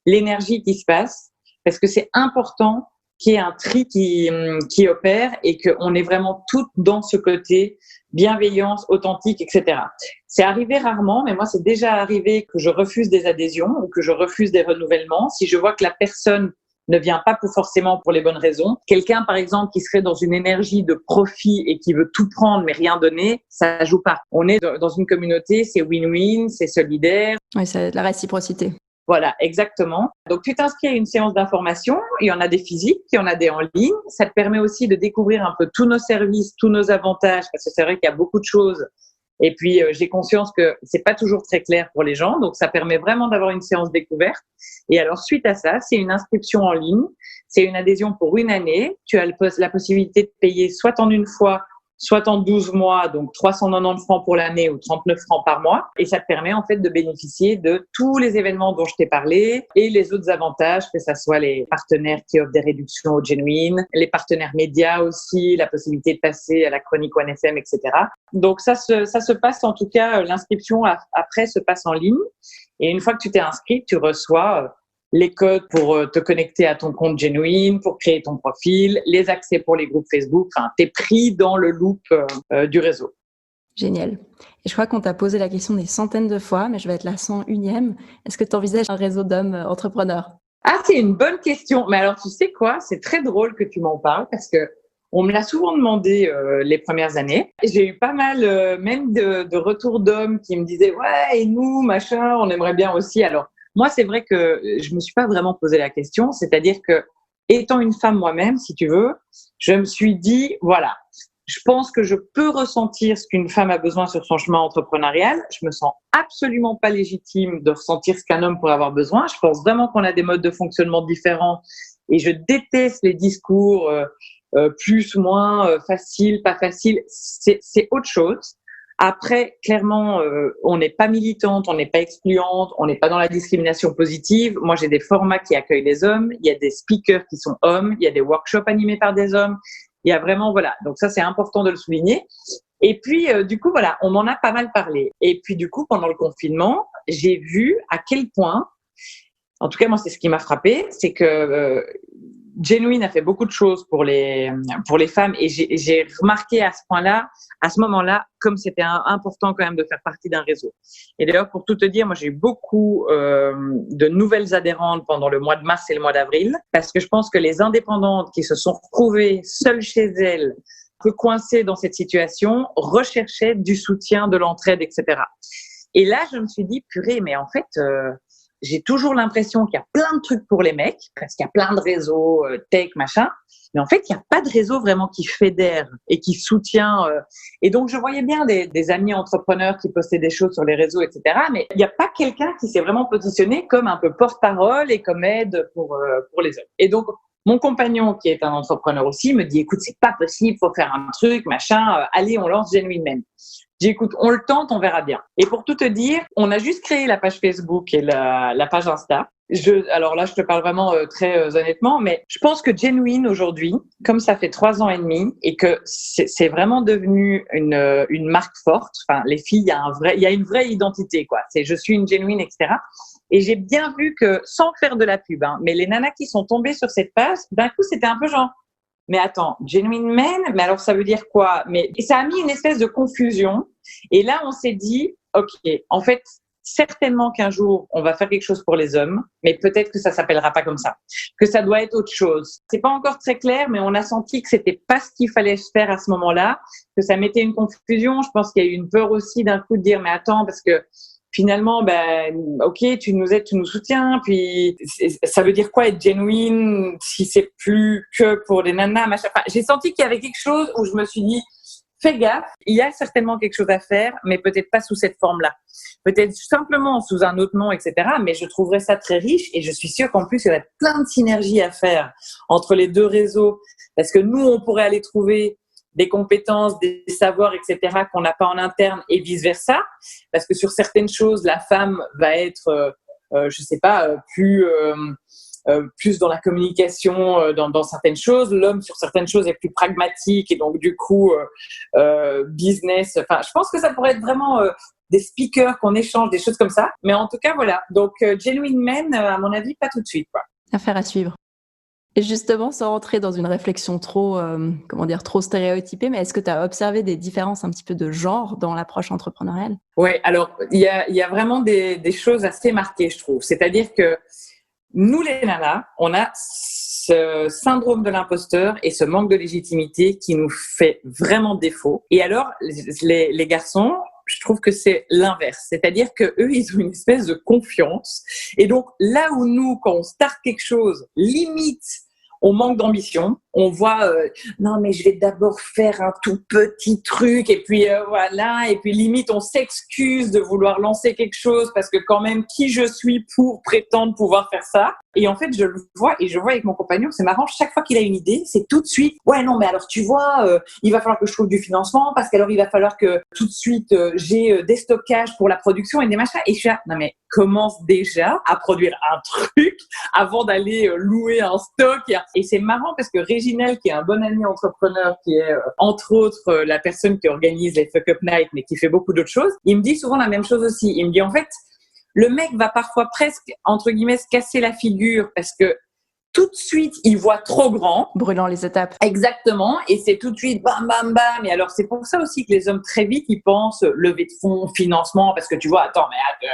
l'énergie qui se passe. Parce que c'est important qu'il y ait un tri qui opère et qu'on est vraiment toutes dans ce côté bienveillance, authentique, etc. C'est arrivé rarement, mais moi, c'est déjà arrivé que je refuse des adhésions ou que je refuse des renouvellements. Si je vois que la personne ne vient pas forcément pour les bonnes raisons. Quelqu'un, par exemple, qui serait dans une énergie de profit et qui veut tout prendre mais rien donner, ça joue pas. On est dans une communauté, c'est win-win, c'est solidaire. Oui, c'est la réciprocité. Voilà, exactement. Donc, tu t'inscris à une séance d'information. Il y en a des physiques, il y en a des en ligne. Ça te permet aussi de découvrir un peu tous nos services, tous nos avantages, parce que c'est vrai qu'il y a beaucoup de choses. Et puis, j'ai conscience que c'est pas toujours très clair pour les gens. Donc, ça permet vraiment d'avoir une séance découverte. Et alors, suite à ça, c'est une inscription en ligne. C'est une adhésion pour une année. Tu as la possibilité de payer soit en une fois, soit en 12 mois, donc 390 francs pour l'année ou 39 francs par mois. Et ça te permet en fait de bénéficier de tous les événements dont je t'ai parlé et les autres avantages, que ça soit les partenaires qui offrent des réductions aux genuines, les partenaires médias aussi, la possibilité de passer à la chronique One FM, etc. Donc ça se passe en tout cas, l'inscription après se passe en ligne. Et une fois que tu t'es inscrit, tu reçois les codes pour te connecter à ton compte Genuine, pour créer ton profil, les accès pour les groupes Facebook. Enfin, t'es pris dans le loop du réseau. Génial. Et je crois qu'on t'a posé la question des centaines de fois, mais je vais être la 101e. Est-ce que tu envisages un réseau d'hommes entrepreneurs ? Ah, c'est une bonne question. Mais alors, tu sais quoi ? C'est très drôle que tu m'en parles parce que on me l'a souvent demandé les premières années. J'ai eu pas mal même de retours d'hommes qui me disaient « Ouais, et nous, machin, on aimerait bien aussi. » Alors, moi, c'est vrai que je me suis pas vraiment posé la question. C'est-à-dire que, étant une femme moi-même, si tu veux, je me suis dit, voilà, je pense que je peux ressentir ce qu'une femme a besoin sur son chemin entrepreneurial. Je me sens absolument pas légitime de ressentir ce qu'un homme pourrait avoir besoin. Je pense vraiment qu'on a des modes de fonctionnement différents et je déteste les discours plus ou moins facile, pas facile. C'est autre chose. Après, clairement, on n'est pas militante, on n'est pas excluante, on n'est pas dans la discrimination positive. Moi, j'ai des formats qui accueillent des hommes, il y a des speakers qui sont hommes, il y a des workshops animés par des hommes. Il y a vraiment, voilà. Donc ça, c'est important de le souligner. Et puis, du coup, voilà, on en a pas mal parlé. Et puis, du coup, pendant le confinement, j'ai vu à quel point en tout cas, moi, c'est ce qui m'a frappé, c'est que Genuine a fait beaucoup de choses pour les femmes et j'ai remarqué à ce moment-là, comme c'était important quand même de faire partie d'un réseau. Et d'ailleurs, pour tout te dire, moi, j'ai eu beaucoup de nouvelles adhérentes pendant le mois de mars et le mois d'avril, parce que je pense que les indépendantes qui se sont retrouvées seules chez elles, un peu coincées dans cette situation, recherchaient du soutien, de l'entraide, etc. Et là, je me suis dit, purée, mais en fait, j'ai toujours l'impression qu'il y a plein de trucs pour les mecs, parce qu'il y a plein de réseaux tech, machin. Mais en fait, il n'y a pas de réseau vraiment qui fédère et qui soutient. Et donc, je voyais bien des amis entrepreneurs qui postaient des choses sur les réseaux, etc. Mais il n'y a pas quelqu'un qui s'est vraiment positionné comme un peu porte-parole et comme aide pour les hommes. Et donc, mon compagnon, qui est un entrepreneur aussi, me dit, écoute, c'est pas possible, faut faire un truc, machin. Allez, on lance Genuine Men. J'ai dit, écoute, on le tente, on verra bien. Et pour tout te dire, on a juste créé la page Facebook et la page Insta. Alors là, je te parle vraiment très honnêtement, mais je pense que Genuine aujourd'hui, comme ça fait 3 ans et demi et que c'est vraiment devenu une marque forte. Enfin, les filles, il y a une vraie identité, quoi. C'est je suis une Genuine, etc. Et j'ai bien vu que, sans faire de la pub, mais les nanas qui sont tombées sur cette page, d'un coup, c'était un peu genre, mais attends, Genuine Men, mais alors ça veut dire quoi? Et ça a mis une espèce de confusion. Et là, on s'est dit, ok, en fait, certainement qu'un jour, on va faire quelque chose pour les hommes, mais peut-être que ça s'appellera pas comme ça, que ça doit être autre chose. C'est pas encore très clair, mais on a senti que c'était pas ce qu'il fallait faire à ce moment-là, que ça mettait une confusion. Je pense qu'il y a eu une peur aussi d'un coup de dire, mais attends, parce que finalement, ok, tu nous aides, tu nous soutiens, puis ça veut dire quoi être genuine si c'est plus que pour des nanas, machin. Enfin, j'ai senti qu'il y avait quelque chose où je me suis dit, fais gaffe, il y a certainement quelque chose à faire, mais peut-être pas sous cette forme-là. Peut-être simplement sous un autre nom, etc. Mais je trouverais ça très riche et je suis sûre qu'en plus, il y aurait plein de synergies à faire entre les deux réseaux, parce que nous, on pourrait aller trouver des compétences, des savoirs, etc. qu'on n'a pas en interne et vice-versa. Parce que sur certaines choses, la femme va être, je sais pas, plus dans la communication, dans certaines choses. L'homme, sur certaines choses, est plus pragmatique et donc, du coup, business. Enfin, je pense que ça pourrait être vraiment des speakers qu'on échange, des choses comme ça. Mais en tout cas, voilà. Donc, Genuine Men, à mon avis, pas tout de suite, quoi. Affaire à suivre. Et justement, sans rentrer dans une réflexion trop stéréotypée, mais est-ce que tu as observé des différences un petit peu de genre dans l'approche entrepreneuriale? Ouais, alors il y a vraiment des choses assez marquées, je trouve. C'est-à-dire que nous, les nanas, on a ce syndrome de l'imposteur et ce manque de légitimité qui nous fait vraiment défaut. Et alors, les garçons, je trouve que c'est l'inverse. C'est-à-dire que eux, ils ont une espèce de confiance. Et donc, là où nous, quand on starte quelque chose, limite, on manque d'ambition. On voit, non, mais je vais d'abord faire un tout petit truc et puis voilà. Et puis limite, on s'excuse de vouloir lancer quelque chose parce que quand même, qui je suis pour prétendre pouvoir faire ça? Et en fait, je le vois et je vois avec mon compagnon, c'est marrant, chaque fois qu'il a une idée, c'est tout de suite, ouais, non, mais alors tu vois, il va falloir que je trouve du financement parce qu'alors il va falloir que tout de suite, j'ai des stockages pour la production et des machins. Et je suis là, non, mais commence déjà à produire un truc avant d'aller louer un stock. Et c'est marrant parce que Réginelle, qui est un bon ami entrepreneur, qui est entre autres la personne qui organise les Fuck Up Night, mais qui fait beaucoup d'autres choses, il me dit souvent la même chose aussi. Il me dit en fait, le mec va parfois presque, entre guillemets, se casser la figure parce que tout de suite, il voit trop grand. Brûlant les étapes. Exactement. Et c'est tout de suite bam, bam, bam. Et alors, c'est pour ça aussi que les hommes, très vite, ils pensent levée de fonds, financement, parce que tu vois, attends, mais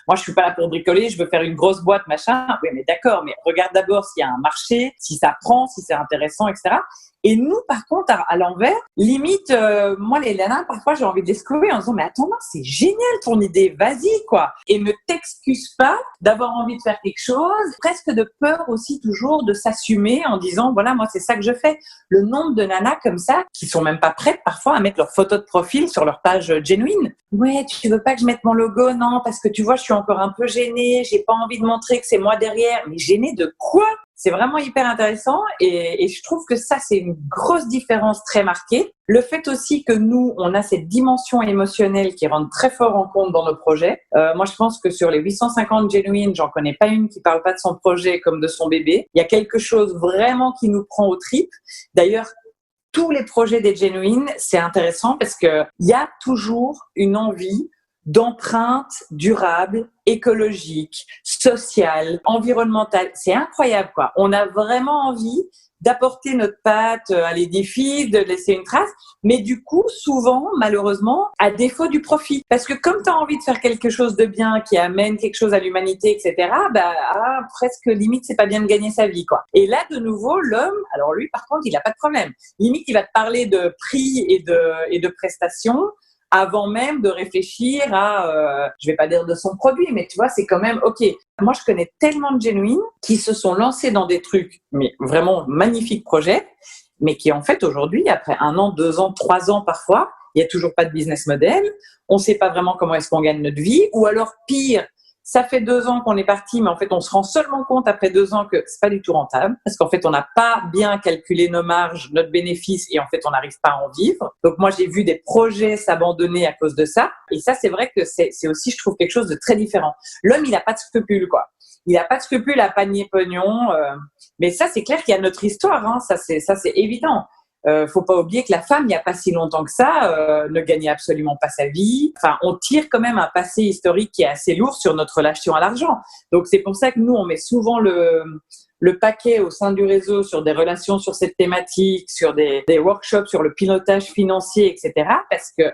moi, je suis pas là pour bricoler, je veux faire une grosse boîte, machin. Oui, mais d'accord, mais regarde d'abord s'il y a un marché, si ça prend, si c'est intéressant, etc. Et nous, par contre, à l'envers, limite, moi, les nanas, parfois, j'ai envie de les secouer en disant, mais attends, non, c'est génial ton idée, vas-y, quoi. Et ne t'excuse pas d'avoir envie de faire quelque chose, presque de peur aussi toujours de s'assumer en disant, voilà, moi, c'est ça que je fais. Le nombre de nanas comme ça, qui sont même pas prêtes parfois à mettre leur photo de profil sur leur page Genuine. Ouais, tu veux pas que je mette mon logo? Non, parce que tu vois, je suis encore un peu gênée, j'ai pas envie de montrer que c'est moi derrière. Mais gênée de quoi? C'est vraiment hyper intéressant et je trouve que ça, c'est une grosse différence très marquée. Le fait aussi que nous, on a cette dimension émotionnelle qui rentre très fort en compte dans nos projets. Moi, je pense que sur les 850 Genuine, j'en connais pas une qui parle pas de son projet comme de son bébé. Il y a quelque chose vraiment qui nous prend aux tripes. D'ailleurs, tous les projets des Genuine, c'est intéressant parce que il y a toujours une envie d'empreinte durable, écologique, sociale, environnementale. C'est incroyable, quoi. On a vraiment envie d'apporter notre patte à l'édifice, de laisser une trace, mais du coup, souvent, malheureusement, à défaut du profit. Parce que comme tu as envie de faire quelque chose de bien, qui amène quelque chose à l'humanité, etc., presque limite, c'est pas bien de gagner sa vie, quoi. Et là, de nouveau, l'homme, alors lui, par contre, il a pas de problème. Limite, il va te parler de prix et de prestations, avant même de réfléchir à, je vais pas dire de son produit, mais tu vois, c'est quand même, ok. Moi, je connais tellement de genuines qui se sont lancés dans des trucs, mais vraiment magnifiques projets, mais qui en fait aujourd'hui, après 1 an, 2 ans, 3 ans parfois, il y a toujours pas de business model, on sait pas vraiment comment est-ce qu'on gagne notre vie, ou alors pire, ça fait 2 ans qu'on est parti, mais en fait, on se rend seulement compte après 2 ans que c'est pas du tout rentable, parce qu'en fait, on n'a pas bien calculé nos marges, notre bénéfice, et en fait, on n'arrive pas à en vivre. Donc, moi, j'ai vu des projets s'abandonner à cause de ça. Et ça, c'est vrai que c'est aussi, je trouve, quelque chose de très différent. L'homme, il n'a pas de scrupules, quoi. Il n'a pas de scrupules à panier pognon. Mais ça, c'est clair qu'il y a notre histoire, hein. Ça, c'est évident. Faut pas oublier que la femme, il n'y a pas si longtemps que ça, ne gagnait absolument pas sa vie. Enfin, on tire quand même un passé historique qui est assez lourd sur notre relation à l'argent. Donc, c'est pour ça que nous, on met souvent le paquet au sein du réseau sur des relations sur cette thématique, sur des workshops sur le pilotage financier, etc. Parce que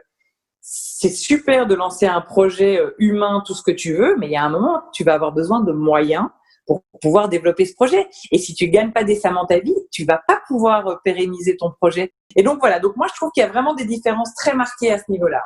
c'est super de lancer un projet humain, tout ce que tu veux, mais il y a un moment, tu vas avoir besoin de moyens pour pouvoir développer ce projet. Et si tu gagnes pas décemment ta vie, tu vas pas pouvoir pérenniser ton projet. Et donc voilà. Donc moi, je trouve qu'il y a vraiment des différences très marquées à ce niveau-là.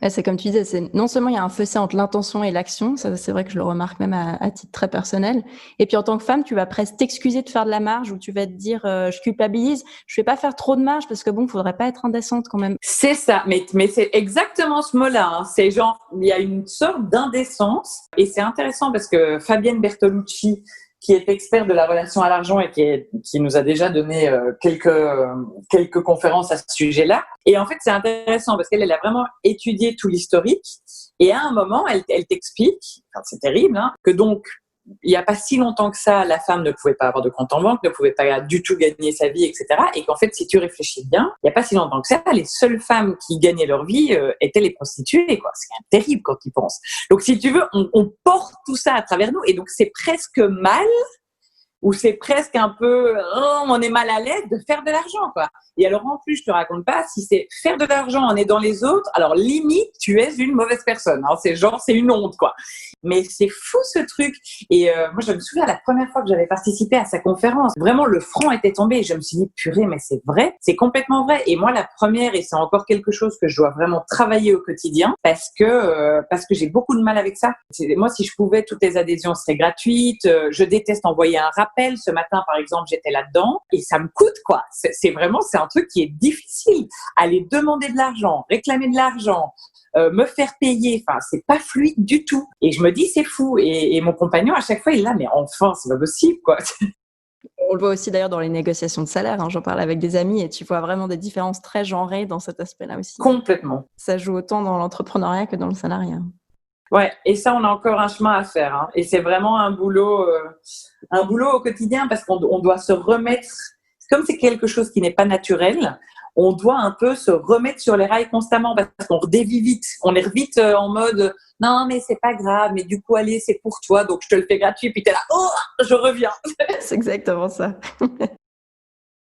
C'est comme tu disais, non seulement il y a un fossé entre l'intention et l'action, ça c'est vrai que je le remarque même à titre très personnel. Et puis en tant que femme, tu vas presque t'excuser de faire de la marge ou tu vas te dire je culpabilise, je vais pas faire trop de marge parce que bon, faudrait pas être indécente quand même. C'est ça, mais c'est exactement ce mot-là. Hein. C'est genre il y a une sorte d'indécence et c'est intéressant parce que Fabienne Bertolucci, qui est experte de la relation à l'argent et qui nous a déjà donné quelques conférences à ce sujet-là. Et en fait, c'est intéressant parce qu'elle a vraiment étudié tout l'historique et à un moment, elle t'explique, enfin, c'est terrible, hein, que donc il n'y a pas si longtemps que ça, la femme ne pouvait pas avoir de compte en banque, ne pouvait pas du tout gagner sa vie, etc. Et qu'en fait, si tu réfléchis bien, il n'y a pas si longtemps que ça, les seules femmes qui gagnaient leur vie étaient les prostituées, quoi. C'est quand même terrible quand tu y penses. Donc, si tu veux, on porte tout ça à travers nous. Et donc, c'est presque mal, ou c'est presque un peu, on est mal à l'aise de faire de l'argent, quoi. Et alors, en plus, je te raconte pas, si c'est faire de l'argent en aidant les autres, alors limite, tu es une mauvaise personne. Hein. C'est une honte, quoi. Mais c'est fou, ce truc. Et moi, je me souviens, la première fois que j'avais participé à sa conférence, vraiment, le front était tombé. Et je me suis dit, purée, mais c'est vrai, c'est complètement vrai. Et moi, la première, et c'est encore quelque chose que je dois vraiment travailler au quotidien, parce que j'ai beaucoup de mal avec ça. Moi, si je pouvais, toutes les adhésions seraient gratuites. Je déteste envoyer un rappel. Ce matin, par exemple, j'étais là-dedans et ça me coûte, quoi. C'est un truc qui est difficile. Aller demander de l'argent, réclamer de l'argent, me faire payer, enfin, c'est pas fluide du tout. Et je me dis, c'est fou. Et mon compagnon, à chaque fois, il est là, mais enfin, c'est pas possible, quoi. On le voit aussi d'ailleurs dans les négociations de salaire. Hein. J'en parle avec des amis et tu vois vraiment des différences très genrées dans cet aspect-là aussi. Complètement. Ça joue autant dans l'entrepreneuriat que dans le salariat. Ouais, et ça, on a encore un chemin à faire. Hein. Et c'est vraiment un boulot au quotidien parce qu'on doit se remettre. Comme c'est quelque chose qui n'est pas naturel, on doit un peu se remettre sur les rails constamment parce qu'on redévie vite. On est vite en mode non, mais c'est pas grave, mais du coup, allez, c'est pour toi, donc je te le fais gratuit. Puis t'es là, oh, je reviens. C'est exactement ça.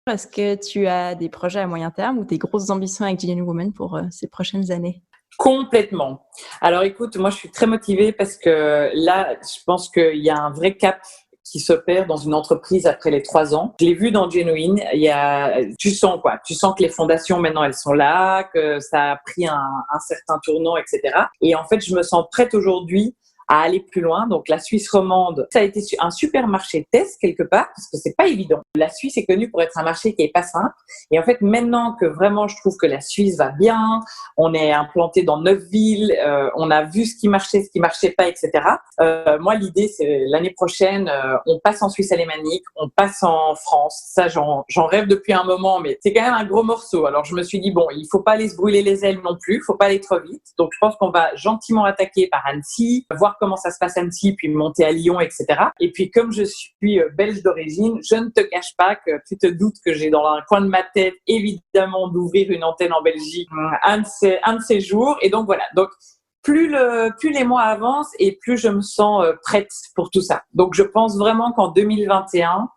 Est-ce que tu as des projets à moyen terme ou des grosses ambitions avec Genuine Woman pour ces prochaines années? Complètement. Alors écoute, moi je suis très motivée parce que là, je pense qu'il y a un vrai cap qui s'opère dans une entreprise après les 3 ans. Je l'ai vu dans Genuine, tu sens quoi? Tu sens que les fondations maintenant elles sont là, que ça a pris un certain tournant, etc. Et en fait, je me sens prête aujourd'hui à aller plus loin. Donc, la Suisse romande, ça a été un super marché test quelque part parce que c'est pas évident. La Suisse est connue pour être un marché qui est pas simple. Et en fait, maintenant que vraiment je trouve que la Suisse va bien, on est implanté dans 9 villes, on a vu ce qui marchait pas, etc. Moi, l'idée, c'est l'année prochaine, on passe en Suisse alémanique, on passe en France. Ça, j'en rêve depuis un moment, mais c'est quand même un gros morceau. Alors, je me suis dit, bon, il faut pas aller se brûler les ailes non plus, il faut pas aller trop vite. Donc, je pense qu'on va gentiment attaquer par Annecy, voir comment ça se passe à Annecy, puis monter à Lyon, etc. Et puis, comme je suis belge d'origine, je ne te cache pas que tu te doutes que j'ai dans un coin de ma tête, évidemment, d'ouvrir une antenne en Belgique un de ces jours. Et donc, voilà. Donc, plus les mois avancent et plus je me sens prête pour tout ça. Donc, je pense vraiment qu'en 2021,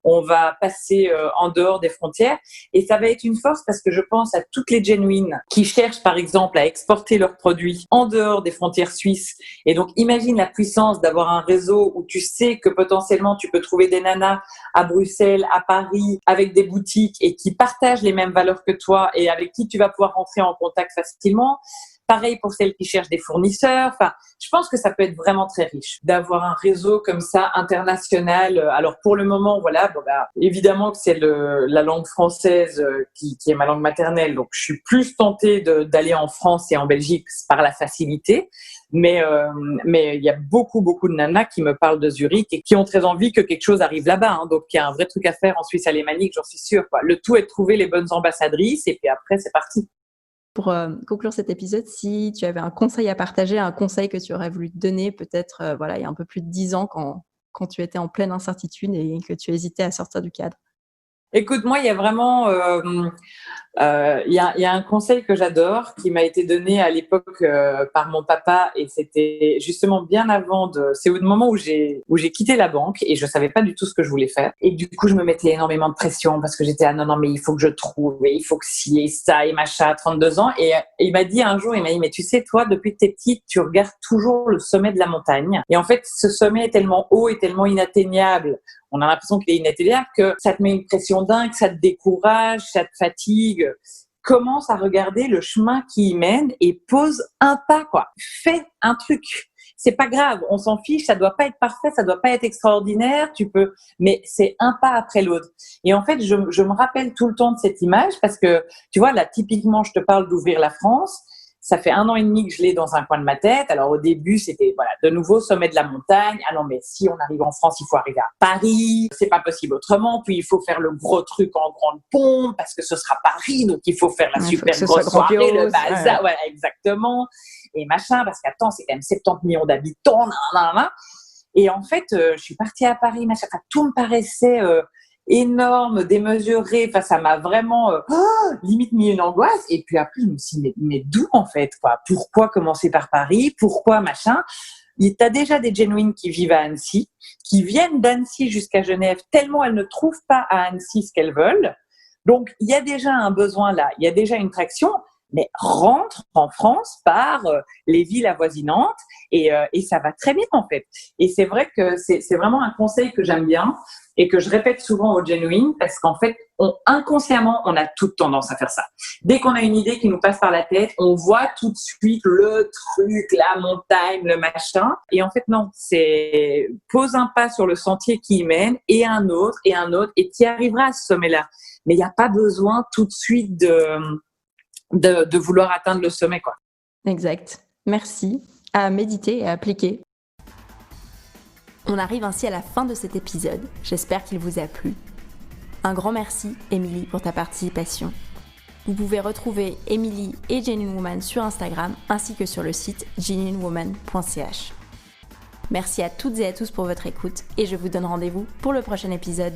on va passer en dehors des frontières et ça va être une force parce que je pense à toutes les genuines qui cherchent par exemple à exporter leurs produits en dehors des frontières suisses. Et donc imagine la puissance d'avoir un réseau où tu sais que potentiellement tu peux trouver des nanas à Bruxelles, à Paris, avec des boutiques et qui partagent les mêmes valeurs que toi et avec qui tu vas pouvoir rentrer en contact facilement. Pareil pour celles qui cherchent des fournisseurs. Enfin, je pense que ça peut être vraiment très riche d'avoir un réseau comme ça international. Alors pour le moment, voilà, évidemment que c'est la langue française qui est ma langue maternelle, donc je suis plus tentée d'aller en France et en Belgique par la facilité. Mais il y a beaucoup de nanas qui me parlent de Zurich et qui ont très envie que quelque chose arrive là-bas. Hein. Donc il y a un vrai truc à faire en Suisse alémanique, j'en suis sûre. Quoi. Le tout est de trouver les bonnes ambassadrices et puis après c'est parti. Pour conclure cet épisode, si tu avais un conseil à partager, un conseil que tu aurais voulu te donner peut-être il y a un peu plus de 10 ans quand tu étais en pleine incertitude et que tu hésitais à sortir du cadre. Écoute, moi, il y a vraiment il y a un conseil que j'adore qui m'a été donné à l'époque par mon papa et c'était justement bien avant c'est au moment où j'ai quitté la banque et je savais pas du tout ce que je voulais faire et du coup je me mettais énormément de pression parce que j'étais non mais il faut que je trouve et il faut que ci et ça et machin à 32 ans et il m'a dit un jour mais tu sais toi depuis que t'es petite tu regardes toujours le sommet de la montagne et en fait ce sommet est tellement haut et tellement inatteignable. On a l'impression qu'il est inatteignable, que ça te met une pression dingue, ça te décourage, ça te fatigue. Commence à regarder le chemin qui y mène et pose un pas, quoi. Fais un truc. C'est pas grave, on s'en fiche, ça doit pas être parfait, ça doit pas être extraordinaire, mais c'est un pas après l'autre. Et en fait, je me rappelle tout le temps de cette image parce que, tu vois, là, typiquement, je te parle d'ouvrir la France. Ça fait 1 an et demi que je l'ai dans un coin de ma tête. Alors au début, c'était de nouveau sommet de la montagne. Ah non, mais si on arrive en France, il faut arriver à Paris. C'est pas possible autrement. Puis il faut faire le gros truc en grande pompe parce que ce sera Paris, donc il faut faire la super grosse soirée, le bazar, voilà, exactement. Et machin, parce qu'attends, c'est quand même 70 millions d'habitants. Et en fait, je suis partie à Paris, machin. Enfin, tout me paraissait énorme, démesuré. Enfin, ça m'a vraiment limite mis une angoisse. Et puis après, je me suis dit, mais d'où en fait quoi? Pourquoi commencer par Paris? Pourquoi machin? T'as déjà des genuines qui vivent à Annecy, qui viennent d'Annecy jusqu'à Genève tellement elles ne trouvent pas à Annecy ce qu'elles veulent. Donc, il y a déjà un besoin là, il y a déjà une traction. Mais rentre en France par les villes avoisinantes et ça va très bien en fait. Et c'est vrai que c'est vraiment un conseil que j'aime bien et que je répète souvent aux genuines parce qu'en fait, inconsciemment, on a toute tendance à faire ça. Dès qu'on a une idée qui nous passe par la tête, on voit tout de suite le truc, la montagne, le machin. Et en fait, non, c'est pose un pas sur le sentier qui y mène et un autre et tu y arriveras à ce sommet-là. Mais il n'y a pas besoin tout de suite de vouloir atteindre le sommet, quoi. Exact. Merci. À méditer et à appliquer. On arrive ainsi à la fin de cet épisode. J'espère qu'il vous a plu. Un grand merci, Émilie, pour ta participation. Vous pouvez retrouver Émilie et Genuine Woman sur Instagram ainsi que sur le site genuinewoman.ch. Merci à toutes et à tous pour votre écoute et je vous donne rendez-vous pour le prochain épisode.